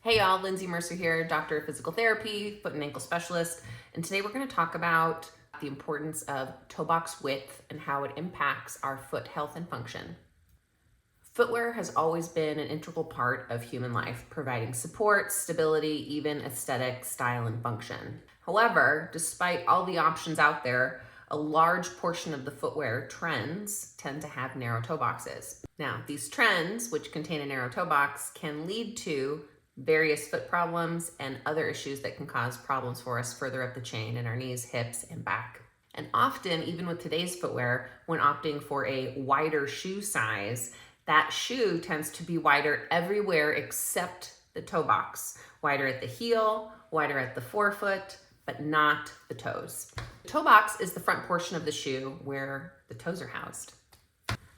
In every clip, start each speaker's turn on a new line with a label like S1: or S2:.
S1: Hey y'all, Lindsay Mercer here, doctor of physical therapy, foot and ankle specialist. And today we're going to talk about the importance of toe box width and how it impacts our foot health and function. Footwear has always been an integral part of human life, providing support, stability, even aesthetic, style, and function. However, despite all the options out there, a large portion of the footwear trends tend to have narrow toe boxes. Now, these trends, which contain a narrow toe box, can lead to various foot problems and other issues that can cause problems for us further up the chain in our knees, hips, and back. And often, even with today's footwear, when opting for a wider shoe size, that shoe tends to be wider everywhere except the toe box. Wider at the heel, wider at the forefoot, but not the toes. The toe box is the front portion of the shoe where the toes are housed.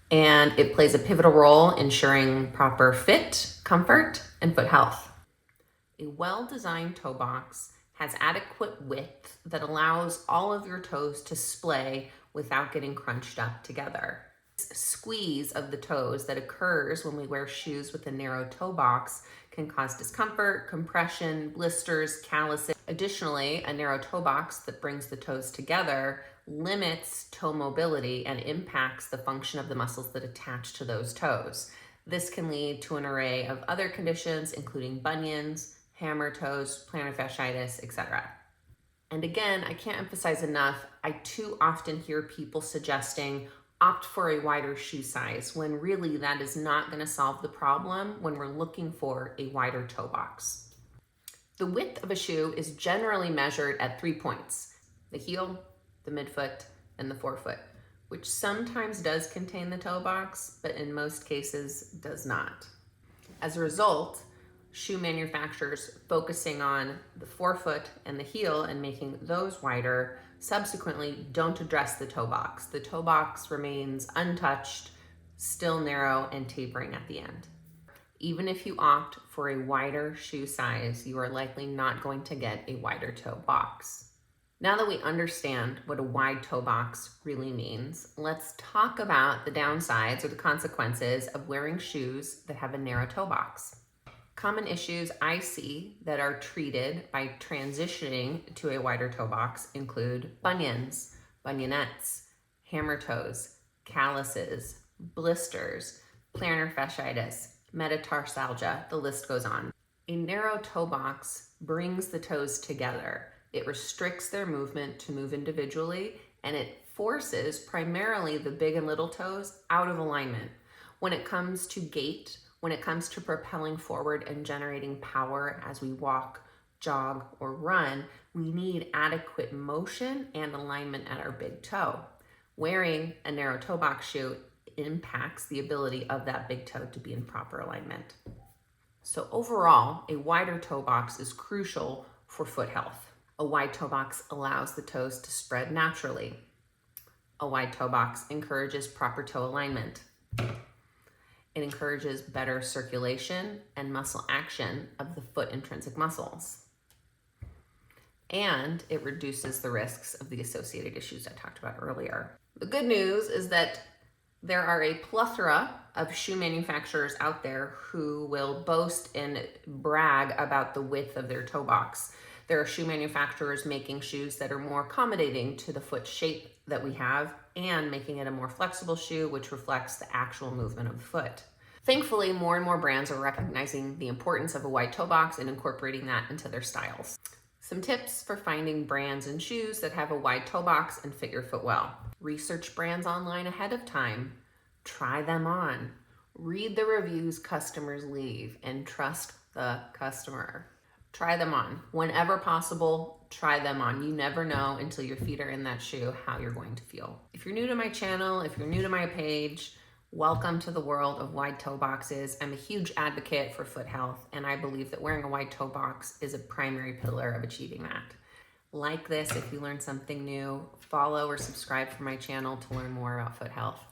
S1: And it plays a pivotal role ensuring proper fit, comfort, and foot health. A well-designed toe box has adequate width that allows all of your toes to splay without getting crunched up together. Squeeze of the toes that occurs when we wear shoes with a narrow toe box can cause discomfort, compression, blisters, calluses. Additionally, a narrow toe box that brings the toes together limits toe mobility and impacts the function of the muscles that attach to those toes. This can lead to an array of other conditions, including bunions, hammer toes, plantar fasciitis, etc. And again, I can't emphasize enough, I too often hear people suggesting opt for a wider shoe size when really that is not going to solve the problem when we're looking for a wider toe box. The width of a shoe is generally measured at 3 points: the heel, the midfoot, and the forefoot, which sometimes does contain the toe box, but in most cases does not. As a result, shoe manufacturers focusing on the forefoot and the heel and making those wider subsequently don't address the toe box. The toe box remains untouched, still narrow and tapering at the end. Even if you opt for a wider shoe size, you are likely not going to get a wider toe box. Now that we understand what a wide toe box really means, let's talk about the downsides or the consequences of wearing shoes that have a narrow toe box. Common issues I see that are treated by transitioning to a wider toe box include bunions, bunionettes, hammer toes, calluses, blisters, plantar fasciitis, metatarsalgia, the list goes on. A narrow toe box brings the toes together. It restricts their movement to move individually, and it forces primarily the big and little toes out of alignment. When it comes to gait, when it comes to propelling forward and generating power as we walk, jog, or run, we need adequate motion and alignment at our big toe. Wearing a narrow toe box shoe impacts the ability of that big toe to be in proper alignment. So overall, a wider toe box is crucial for foot health. A wide toe box allows the toes to spread naturally. A wide toe box encourages proper toe alignment. It encourages better circulation and muscle action of the foot intrinsic muscles. And it reduces the risks of the associated issues I talked about earlier. The good news is that there are a plethora of shoe manufacturers out there who will boast and brag about the width of their toe box. There are shoe manufacturers making shoes that are more accommodating to the foot shape that we have and making it a more flexible shoe, which reflects the actual movement of the foot. Thankfully, more and more brands are recognizing the importance of a wide toe box and incorporating that into their styles. Some tips for finding brands and shoes that have a wide toe box and fit your foot well. Research brands online ahead of time. Try them on. Read the reviews customers leave and trust the customer. Try them on. Whenever possible, try them on. You never know until your feet are in that shoe how you're going to feel. If you're new to my channel, if you're new to my page, welcome to the world of wide toe boxes. I'm a huge advocate for foot health, and I believe that wearing a wide toe box is a primary pillar of achieving that. Like this if you learned something new. Follow or subscribe for my channel to learn more about foot health.